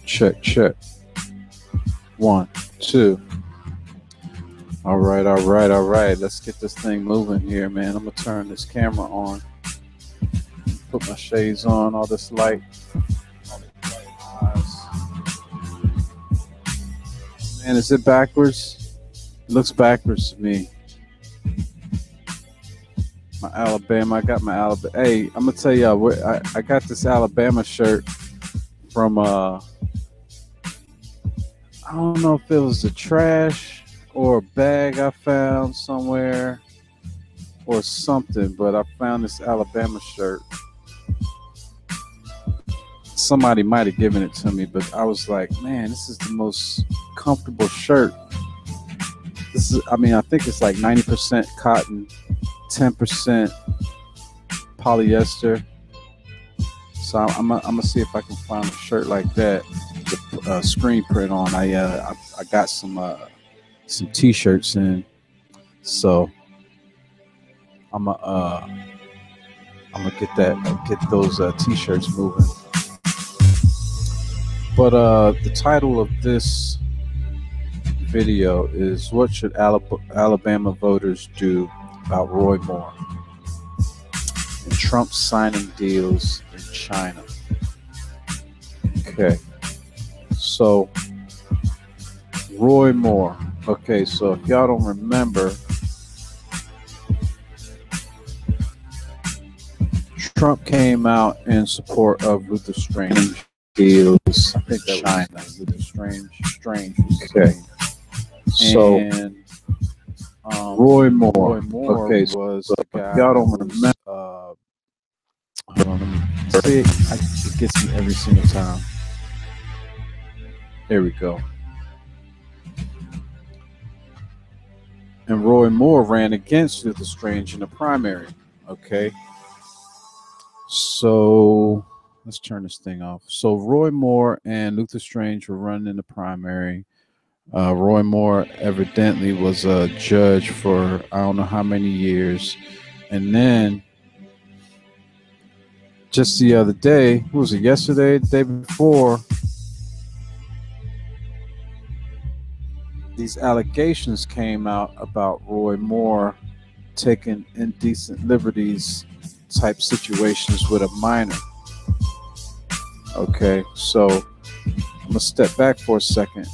Check, check. 1, 2. All right, all right, all right. Let's get this thing moving here, man. I'm gonna turn this camera on, put my shades on, all this light, all these bright eyes. Man, is it backwards? It looks backwards to me. My Alabama, I got my Alabama. Hey, I'm gonna tell y'all where I got this Alabama shirt from I don't know if it was the trash or a bag I found somewhere or something, but I found this Alabama shirt. Somebody might have given it to me, but I was like, man, this is the most comfortable shirt. This is, I mean, I think it's like 90% cotton, 10% polyester. So I'm gonna see if I can find a shirt like that with screen print on. I got some t-shirts in, so I'm gonna get those t-shirts moving. But the title of this video is "What Should Alabama Voters Do About Roy Moore and Trump Signing Deals in China?" Okay, so Roy Moore. Okay, so if y'all don't remember, Trump came out in support of Luther Strange deals. I think that China. Was Luther Strange. Okay. So and Roy Moore. Okay, was the guy. Y'all don't remember. Hold on, let me see. It gets me every single time. There we go. And Roy Moore ran against Luther Strange in the primary. Okay. So let's turn this thing off. So Roy Moore and Luther Strange were running in the primary. Roy Moore evidently was a judge for I don't know how many years. And then just the other day, what was it, yesterday, the day before, these allegations came out about Roy Moore taking indecent liberties type situations with a minor. Okay, so I'm gonna step back for a second.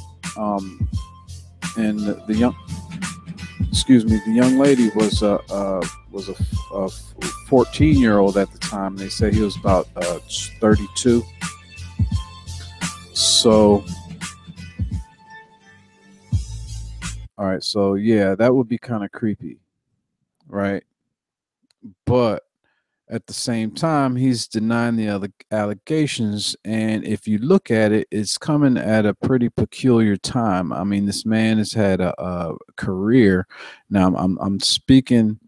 And the young lady was a 14-year-old at the time. They said he was about 32. So, all right, so yeah, that would be kind of creepy, right? But at the same time, he's denying the other allegations, and if you look at it, it's coming at a pretty peculiar time. I mean, this man has had a career. Now, I'm speaking,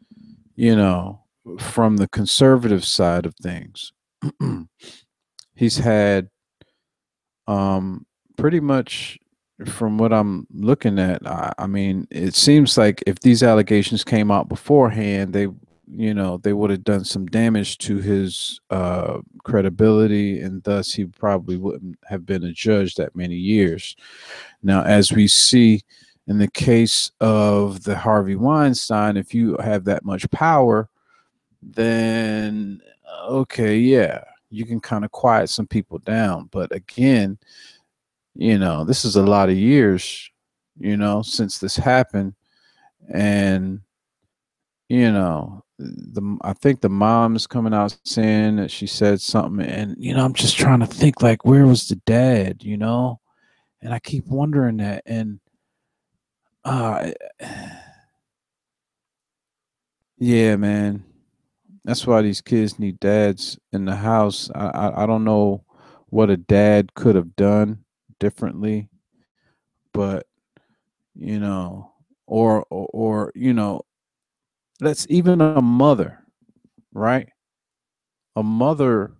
from the conservative side of things. He's had, pretty much, from what I'm looking at, I mean, it seems like if these allegations came out beforehand, they would have done some damage to his credibility, and thus he probably wouldn't have been a judge that many years. Now, as we see in the case of the Harvey Weinstein, if you have that much power, then okay, yeah, you can kind of quiet some people down. But again, this is a lot of years, since this happened. And I think the mom is coming out saying that she said something, and I'm just trying to think, like, where was the dad, and I keep wondering that. And yeah, man, that's why these kids need dads in the house. I don't know what a dad could have done differently, but or that's even a mother, right? A mother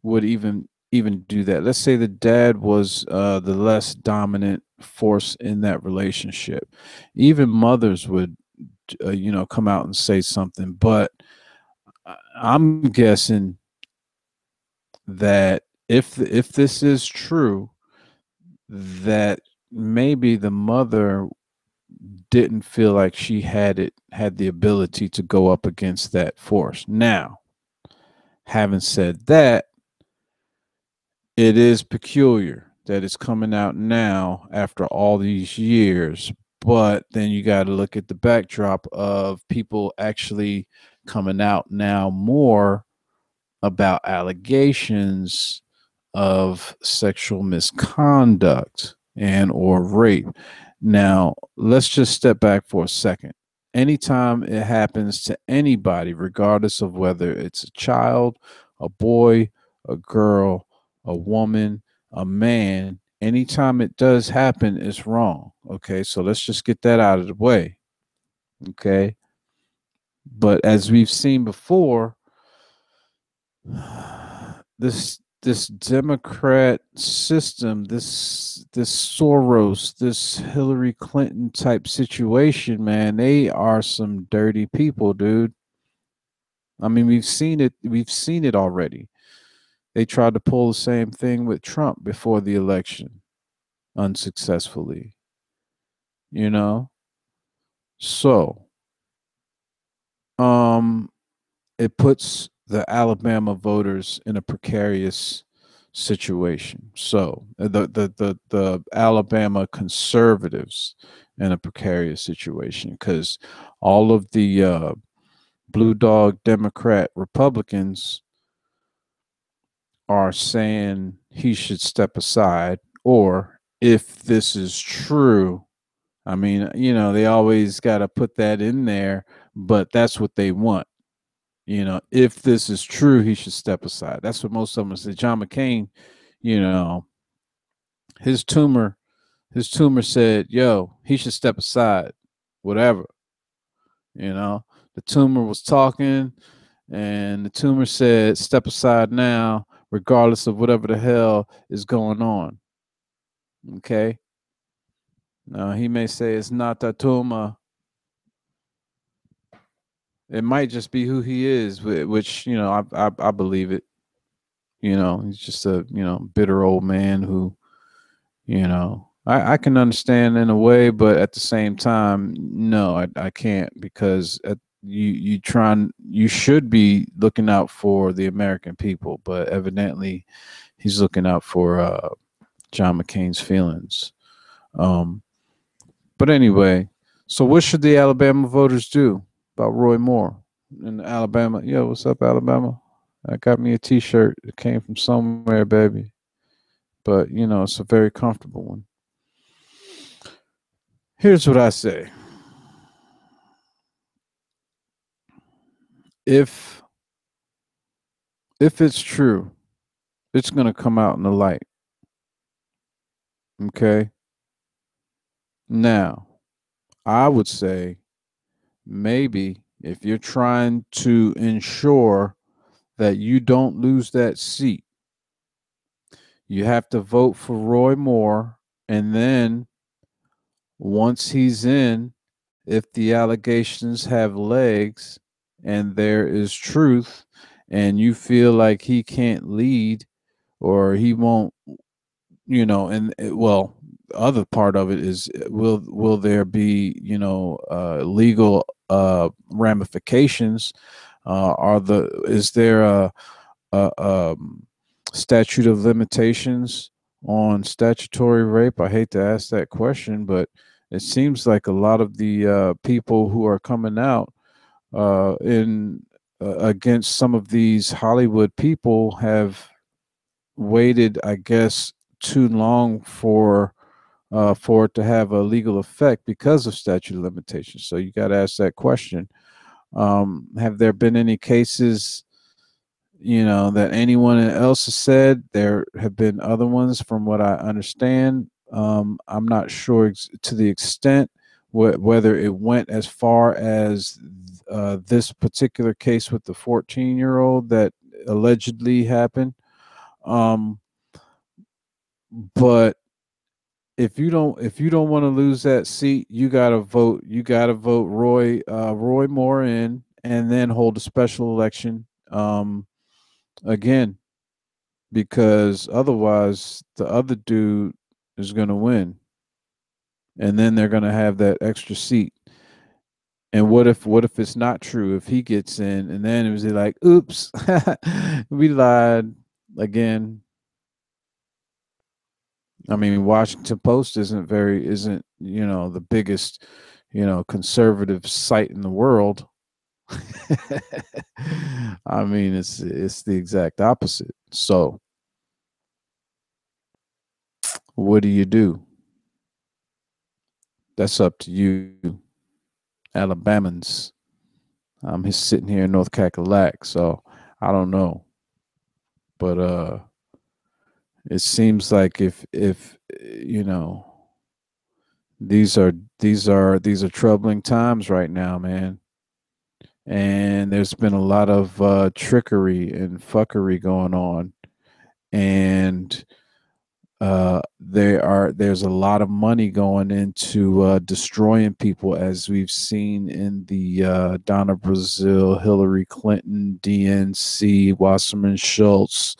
would even do that. Let's say the dad was the less dominant force in that relationship. Even mothers would, come out and say something. But I'm guessing that if this is true, that maybe the mother didn't feel like she had the ability to go up against that force. Now, having said that, it is peculiar that it's coming out now after all these years, but then you got to look at the backdrop of people actually coming out now more about allegations of sexual misconduct and or rape. Now, let's just step back for a second. Anytime it happens to anybody, regardless of whether it's a child, a boy, a girl, a woman, a man, anytime it does happen, it's wrong. Okay, so let's just get that out of the way. Okay, but as we've seen before, this Democrat system, this Soros, this Hillary Clinton type situation, man, they are some dirty people, dude. I mean, we've seen it. We've seen it already. They tried to pull the same thing with Trump before the election, unsuccessfully. You know, so um, it puts the Alabama voters in a precarious situation. So the Alabama conservatives in a precarious situation because all of the blue dog Democrat Republicans are saying he should step aside, or if this is true, I mean, they always got to put that in there, but that's what they want. If this is true, he should step aside. That's what most of them say. John McCain, you know, his tumor, his tumor said, "Yo, he should step aside." Whatever, you know. The tumor was talking, and the tumor said, "Step aside now, regardless of whatever the hell is going on." Okay. Now he may say it's not the tumor. It might just be who he is, which I believe it. He's just a bitter old man who I can understand in a way, but at the same time, no, I can't because you should be looking out for the American people, but evidently he's looking out for John McCain's feelings. Um, but anyway, so what should the Alabama voters do about Roy Moore in Alabama? Yo, what's up, Alabama? I got me a T-shirt. It came from somewhere, baby, but it's a very comfortable one. Here's what I say. If if it's true, it's going to come out in the light. Okay? Now, I would say maybe if you're trying to ensure that you don't lose that seat, you have to vote for Roy Moore, and then once he's in, if the allegations have legs and there is truth and you feel like he can't lead or he won't, and well, the other part of it is will there be legal ramifications? Is there a statute of limitations on statutory rape? I hate to ask that question, but it seems like a lot of the people who are coming out in against some of these Hollywood people have waited, I guess, too long for it to have a legal effect because of statute of limitations. So you got to ask that question. Have there been any cases, that anyone else has said? There have been other ones, from what I understand. I'm not sure to the extent whether it went as far as this particular case with the 14-year-old that allegedly happened. Um, but if you don't want to lose that seat, you gotta vote. You gotta vote Roy Moore in, and then hold a special election again. because otherwise the other dude is going to win, and then they're going to have that extra seat. And what if it's not true? If he gets in, and then it was like, oops, we lied again. I mean, Washington Post isn't the biggest conservative site in the world. I mean, it's the exact opposite. So, what do you do? That's up to you, Alabamans. I'm just sitting here in North Cackalack, so I don't know. But it seems like if these are these are troubling times right now, man. And there's been a lot of trickery and fuckery going on, and there's a lot of money going into destroying people, as we've seen in the Donna Brazil, Hillary Clinton, DNC, Wasserman Schultz,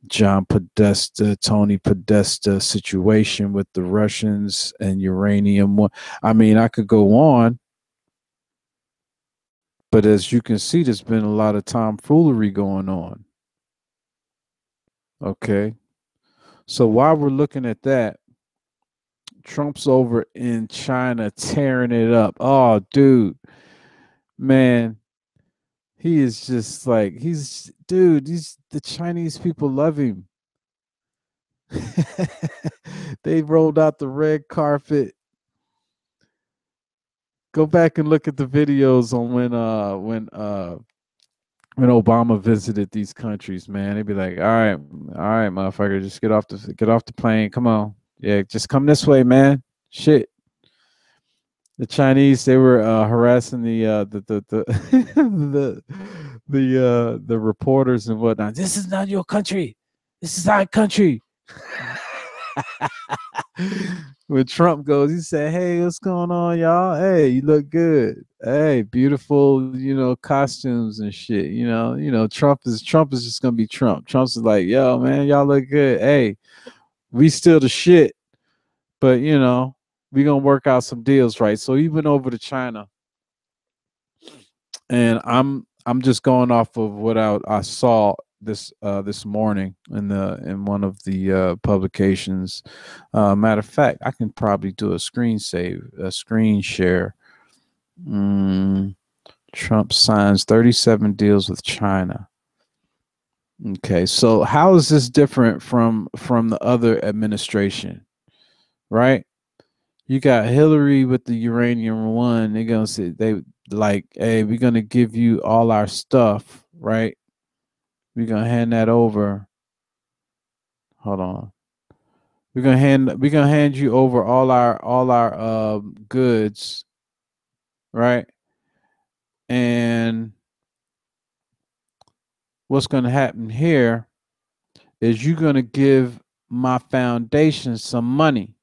John Podesta, Tony Podesta situation with the Russians and uranium. I mean, I could go on, but as you can see, there's been a lot of tomfoolery going on. Okay. So while we're looking at that, Trump's over in China tearing it up. Oh, dude, man, he is just like dude. These the Chinese people love him. They rolled out the red carpet. Go back and look at the videos on when Obama visited these countries, man. They'd be like, all right, motherfucker, just get off the plane. Come on. Yeah, just come this way, man. Shit. The Chinese, they were harassing the the reporters and whatnot. This is not your country. This is our country. When Trump goes, he said, "Hey, what's going on, y'all? Hey, you look good. Hey, beautiful, costumes and shit. Trump is just gonna be Trump. Trump's is like, yo, man, y'all look good. Hey, we still the shit, but we gonna work out some deals, right? So he went over to China, and I'm just going off of what I saw this morning in one of the publications. Matter of fact, I can probably do a screen share. Mm, Trump signs 37 deals with China. Okay, so how is this different from the other administration, right? You got Hillary with the uranium one. They're gonna say they like, hey, we're gonna give you all our stuff, right? We're gonna hand that over. Hold on. We're gonna hand you over all our goods, right? And what's gonna happen here is you're gonna give my foundation some money,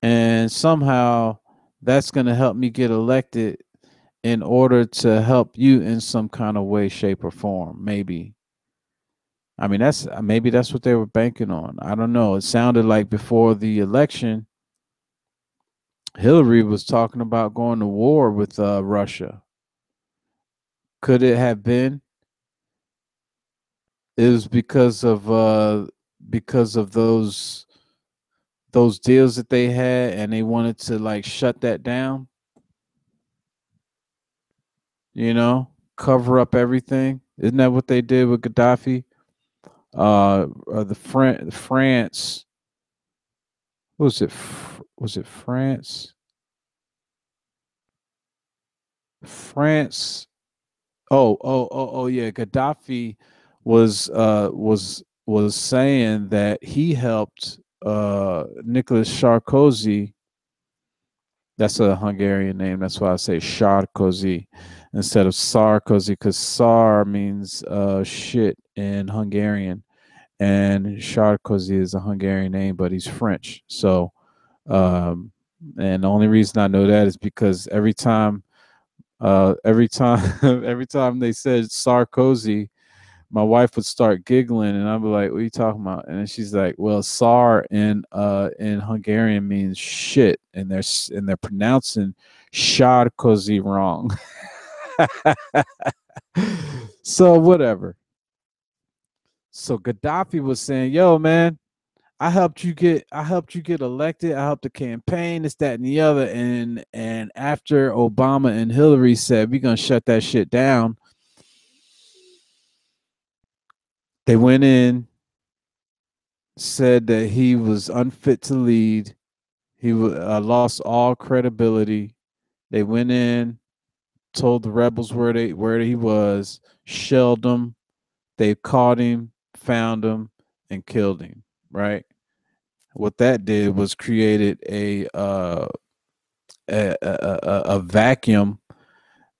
and somehow that's gonna help me get elected in order to help you in some kind of way, shape, or form. Maybe. I mean, maybe that's what they were banking on. I don't know. It sounded like before the election, Hillary was talking about going to war with Russia. Could it have been? It was because of those deals that they had, and they wanted to like shut that down. Cover up everything. Isn't that what they did with Gaddafi? France. What was it? Was it France? France. Oh, yeah. Gaddafi was saying that he helped Nicolas Sarkozy. That's a Hungarian name. That's why I say Sarkozy instead of Sarkozy, because Sar means shit in Hungarian, and Sarkozy is a Hungarian name, but he's French. So, and the only reason I know that is because every time every time they said Sarkozy, my wife would start giggling, and I'd be like, "What are you talking about?" And then she's like, "Well, Tsar in Hungarian means shit, and they're pronouncing Sarkozy wrong." So whatever. So Gaddafi was saying, "Yo, man, I helped you get elected. I helped the campaign, this, that, and the other." And after Obama and Hillary said we're gonna shut that shit down, they went in, said that he was unfit to lead. He lost all credibility. They went in, told the rebels where he was, shelled him. They caught him, found him, and killed him. Right. What that did was created a vacuum.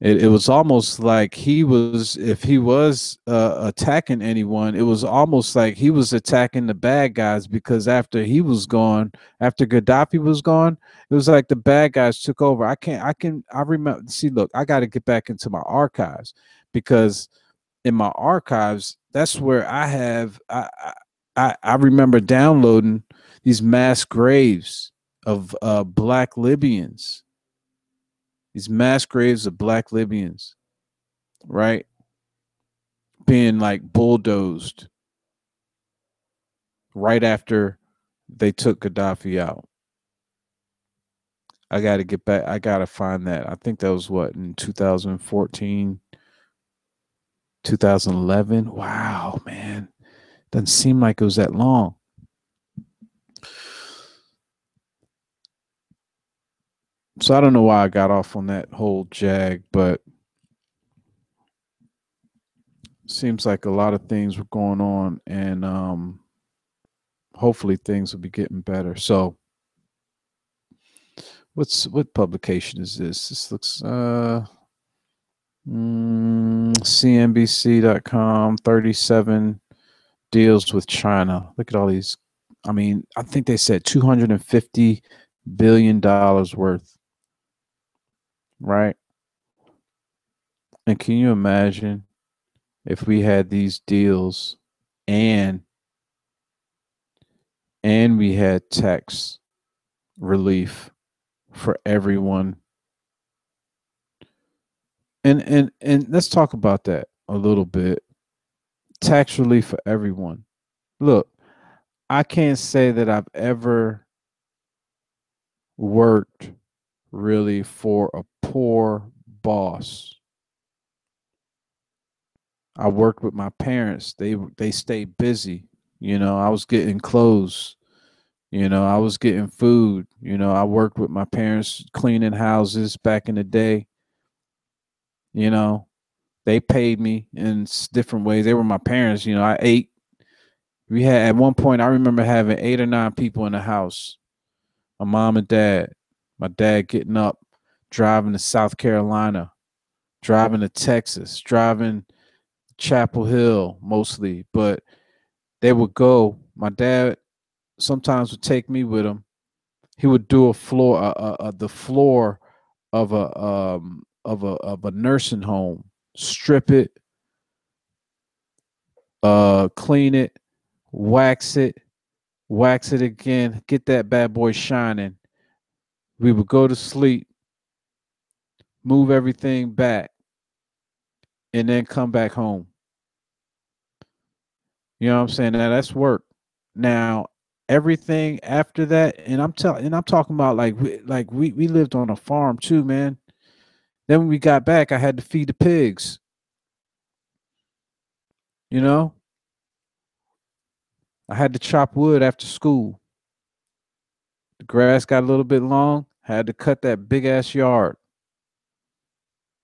It was almost like he was, if he was attacking anyone, it was almost like he was attacking the bad guys, because after he was gone, after Gaddafi was gone, it was like the bad guys took over. I remember, see, look, I got to get back into my archives, because in my archives, that's where I remember downloading these mass graves of black Libyans, these mass graves of black Libyans, right? Being like bulldozed right after they took Gaddafi out. I got to get back. I got to find that. I think that was what, in 2014, 2011. Wow, man. Doesn't seem like it was that long. So I don't know why I got off on that whole jag, but seems like a lot of things were going on, and hopefully things will be getting better. So what publication is this? This looks CNBC.com, 37 deals with China. Look at all these. I mean, I think they said $250 billion worth, right? And can you imagine if we had these deals and we had tax relief for everyone? And let's talk about that a little bit. Tax relief for everyone. Look, I can't say that I've ever worked really for a poor boss. I worked with my parents. They stayed busy. You know, I was getting clothes. You know, I was getting food. You know, I worked with my parents cleaning houses back in the day. You know, they paid me in different ways. They were my parents. You know, I ate. We had, at one point, I remember having 8 or 9 people in the house. My mom and dad. My dad getting up, driving to South Carolina, driving to Texas, driving Chapel Hill mostly, but they would go. My dad sometimes would take me with him. He would do a floor, the floor of a nursing home, strip it, clean it, wax it, wax it again, get that bad boy shining. We would go to sleep, move everything back, and then come back home. You know what I'm saying? Now that's work. Now everything after that, and I'm talking about like we lived on a farm too, man. Then when we got back, I had to feed the pigs. You know, I had to chop wood after school. The grass got a little bit long. Had to cut that big ass yard.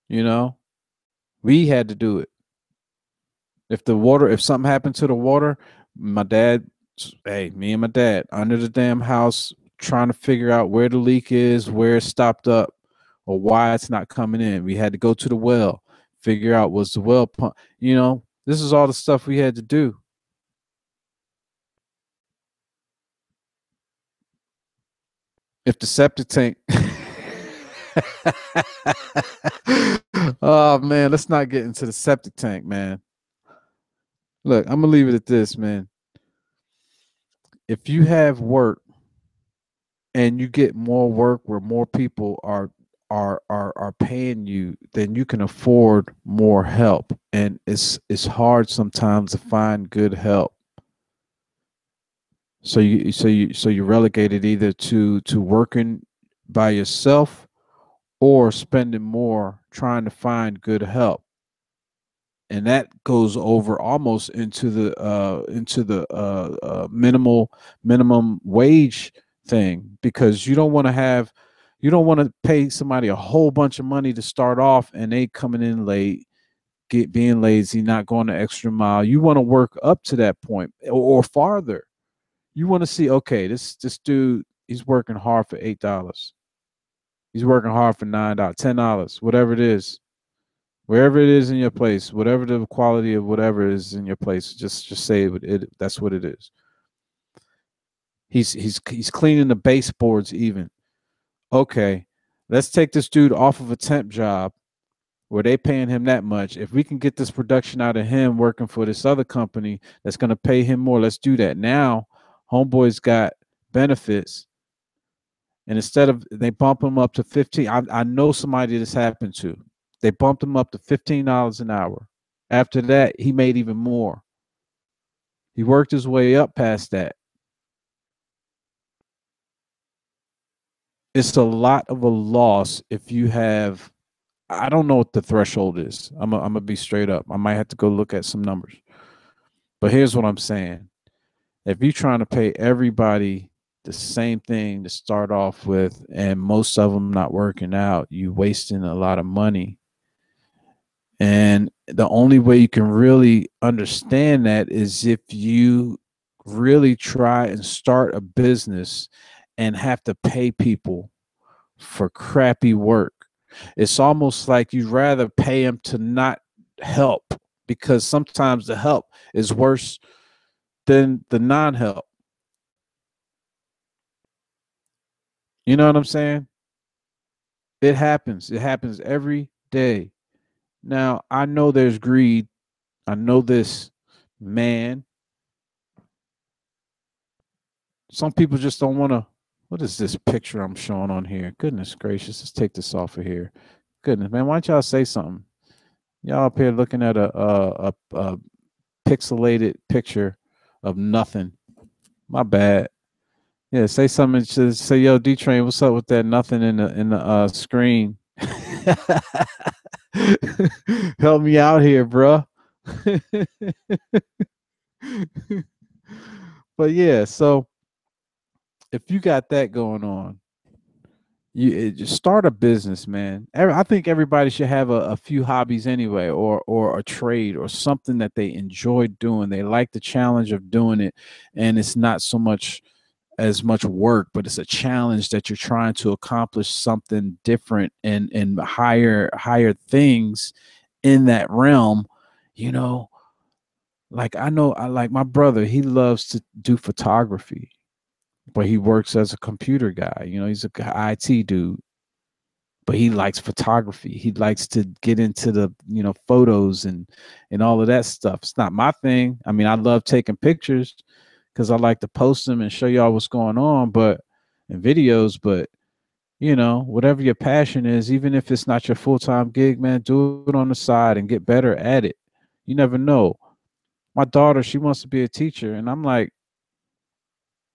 You know, we had to do it. If something happened to the water, my dad, hey, me and my dad under the damn house trying to figure out where the leak is, where it stopped up, or why it's not coming in. We had to go to the well, figure out was the well pump. You know, this is all the stuff we had to do. If the septic tank, oh man, let's not get into the septic tank, man. Look, I'm gonna leave it at this, man. If you have work and you get more work where more people are paying you, then you can afford more help. And it's hard sometimes to find good help. So you're relegated either to working by yourself or spending more trying to find good help. And that goes over almost into the minimum wage thing, because you don't want to pay somebody a whole bunch of money to start off and they coming in late, get being lazy, not going the extra mile. You want to work up to that point, or farther. You want to see, okay, this dude, he's working hard for $8. He's working hard for $9, $10, whatever it is, wherever it is in your place, whatever the quality of whatever is in your place, just say it. That's what it is. He's cleaning the baseboards even. Okay, let's take this dude off of a temp job where they paying him that much. If we can get this production out of him working for this other company that's going to pay him more, let's do that. Now, homeboy's got benefits, and instead of they bump him up to 15, I know somebody this happened to. They bumped him up to $15 an hour. After that, he made even more. He worked his way up past that. It's a lot of a loss if you have. I don't know what the threshold is. I'm gonna be straight up. I might have to go look at some numbers. But here's what I'm saying. If you're trying to pay everybody the same thing to start off with, and most of them not working out, you wasting a lot of money. And the only way you can really understand that is if you really try and start a business and have to pay people for crappy work. It's almost like you'd rather pay them to not help, because sometimes the help is worse than the non-help. You know what I'm saying? It happens. It happens every day. Now, I know there's greed. I know this, man. Some people just don't want to. What is this picture I'm showing on here? Goodness gracious. Let's take this off of here. Goodness, man. Why don't y'all say something? Y'all up here looking at a pixelated picture of nothing. My bad. Yeah, say something. Say, yo, D Train, what's up with that nothing in the screen? Help me out here, bro. But yeah, so if you got that going on, you just start a business, man. I think everybody should have a few hobbies anyway, or a trade or something that they enjoy doing. They like the challenge of doing it, and it's not so much as much work, but it's a challenge that you're trying to accomplish something different and higher things in that realm. You know, like I know, I like my brother. He loves to do photography, but he works as a computer guy. You know, he's a IT dude, but he likes photography. He likes to get into the photos and all of that stuff. It's not my thing. I mean, I love taking pictures because I like to post them and show y'all what's going on, but in videos. But whatever your passion is, even if it's not your full-time gig, man, do it on the side and get better at it. You never know. My daughter, she wants to be a teacher, and I'm like,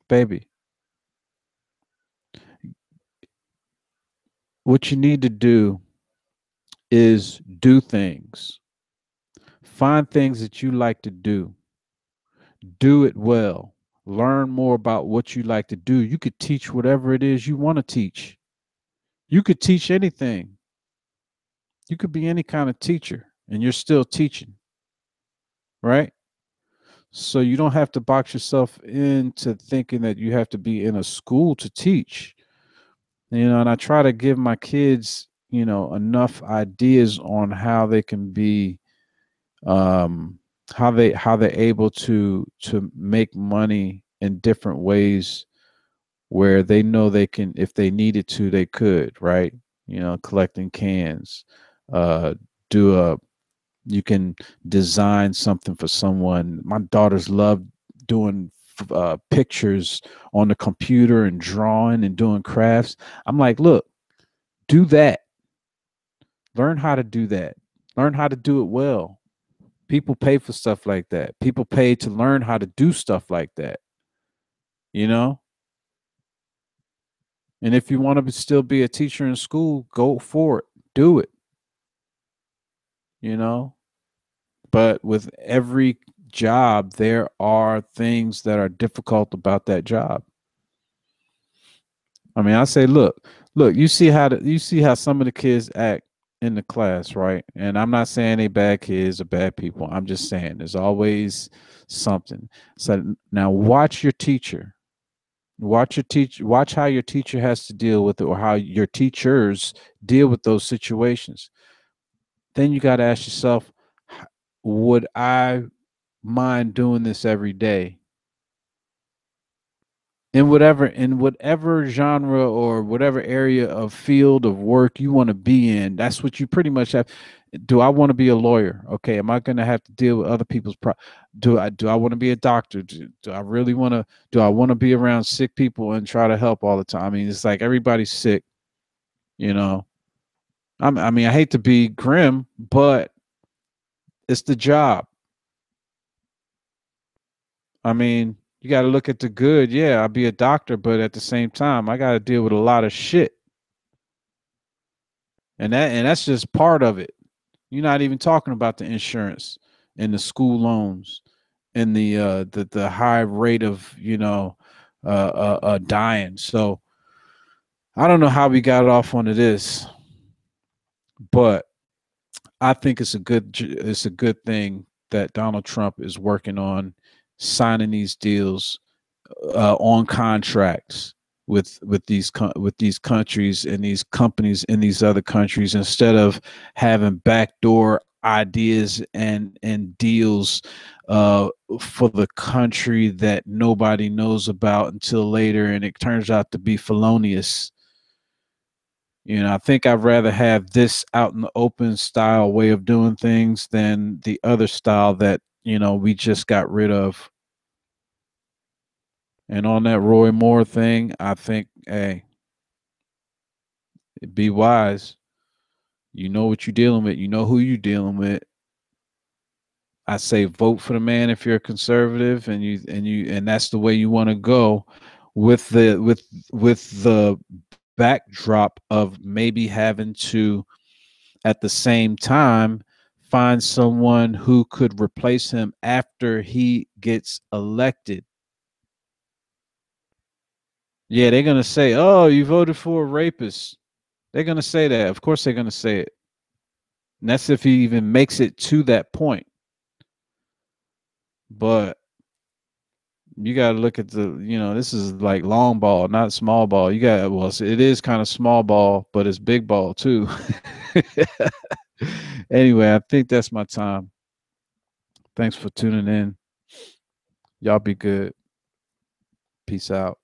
baby, what you need to do is do things. Find things that you like to do it well. Learn more about what you like to do. You could teach whatever it is you want to teach. You could teach anything. You could be any kind of teacher and you're still teaching, right? So you don't have to box yourself into thinking that you have to be in a school to teach. And I try to give my kids, enough ideas on how they can be how they're able to make money in different ways where they know they can, if they needed to, they could, right? Collecting cans, uh do a You can design something for someone. My daughters love doing pictures on the computer and drawing and doing crafts. I'm like, look, do that. Learn how to do that. Learn how to do it well. People pay for stuff like that. People pay to learn how to do stuff like that, you know? And if you want to still be a teacher in school, go for it. Do it, you know? But with every job, there are things that are difficult about that job. I mean, I say, look, you see how some of the kids act in the class, right? And I'm not saying they bad kids or bad people. I'm just saying there's always something. So now watch your teacher. Watch your teacher. Watch how your teacher has to deal with it, or how your teachers deal with those situations. Then you got to ask yourself, would I mind doing this every day? In whatever genre or whatever area of field of work you want to be in, that's what you pretty much have. Do I want to be a lawyer? Okay, am I going to have to deal with other people's do I want to be a doctor? Do I really want to do I want to be around sick people and try to help all the time? I mean, it's like everybody's sick, you know. I mean, I hate to be grim, but it's the job. I mean, you got to look at the good. Yeah, I'll be a doctor, but at the same time, I got to deal with a lot of shit. And that's just part of it. You're not even talking about the insurance and the school loans and the high rate of dying. So I don't know how we got off onto this, but I think it's a good thing that Donald Trump is working on signing these deals on contracts with these countries and these companies in these other countries, instead of having backdoor ideas and deals uh, for the country that nobody knows about until later, and it turns out to be felonious. I think I'd rather have this out in the open style way of doing things than the other style that we just got rid of. And on that Roy Moore thing, I think, hey, be wise. You know what you're dealing with. You know who you're dealing with. I say vote for the man if you're a conservative, and that's the way you want to go, with the backdrop of maybe having to at the same time find someone who could replace him after he gets elected. Yeah, they're gonna say, "Oh, you voted for a rapist." They're gonna say that. Of course, they're gonna say it. And that's if he even makes it to that point. But you got to look at this is like long ball, not small ball. Well, it is kind of small ball, but it's big ball too. Anyway, I think that's my time. Thanks for tuning in. Y'all be good. Peace out.